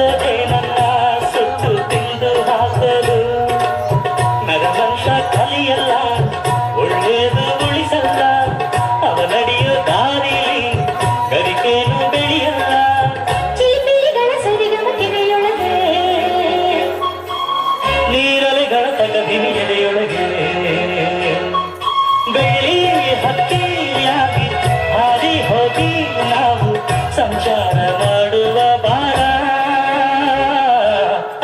ಬರದೆ ನನ್ನ ಸುತ್ತು ತಿಂದು ಹಾಕಲು ನರವಂಶ ಕಲಿಯಲ್ಲ ಒಳ್ಳೇದು ಉಳಿಸಲ್ಲ ಅವ ನಡೆಯೋ ದಾರಿಲಿ ಗರಿಕೇನು ಬೆಳೆಯಲ್ಲ ಚಿಲಿಪಿಲಿಗಳ ಸರಿಗಮ ಕಿವಿಯೊಳಗೆ ನೀರಲೆಗಳ ತಗದಿನಿ ಎದೆಯೊಳಗೆ ಬೆಳಿ ಹತ್ತಿಯಾಗಿ ಹಾರಿ ಹೋಗಿ ನಾವು ಸಂಚಾರ ಮಾಡುವ ಬಾರ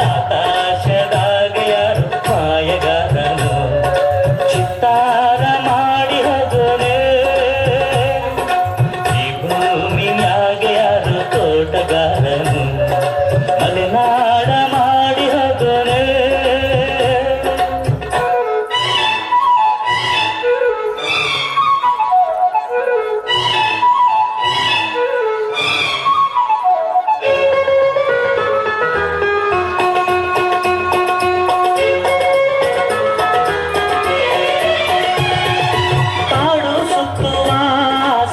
ಆಕಾಶದಾಗ ಯಾರು ಮಾಯಗಾರನು ಚಿತ್ತಾರ ಮಾಡಿ ಹೋಗೋನೆ ಈ ಭೂಮಿಯಾಗ ಯಾರು ತೋಟಗಾರನು ಮಲೆನಾಡ ಮಾಡಿ ಹೋಗೋನೆ ಕಾಡು ಸುತ್ತುವ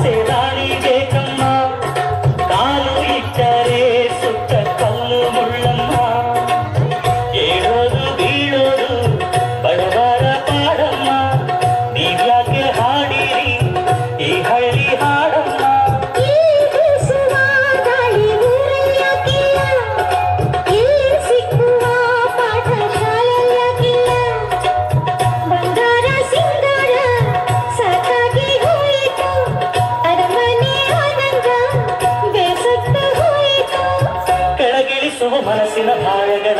ಸೇದಾಳಿ ಬೇಕಮ್ಮ ಕಾಲು ಇಟ್ಟರೆ ಸುತ್ತ ಕಲ್ಲು ಮುಳ್ಳಮ್ಮ ಏಳೋದು ಬೀಳೋದು ಬಡವರ ಪಾಡಮ್ಮ ನೀವ್ಯಾಕೆ ಹಾಡಿರಿ ಈ ಹಳ್ಳಿ ಹಾಡಮ್ಮ ಈ ಬೀಸುವ ಗಾಳಿ ಊರಲ್ಲಾಗಿಲ್ಲ ಇಲ್ಲಿ ಸಿಕ್ಕುವ ಪಾಠ ಶಾಲೆಯಾಗಿಲ್ಲ ಬಂಗಾರ ಸಿಂಗಾರ ಸಾಕಾಗಿ ಹೋಯಿತು ಅರಮನೆ ಆನಂದ ಬೇಸತ್ತು ಹೋಯಿತು ಕೆಳಗಿಳಿಸುವ ಮನಸ್ಸಿನ ಭಾರಗಳ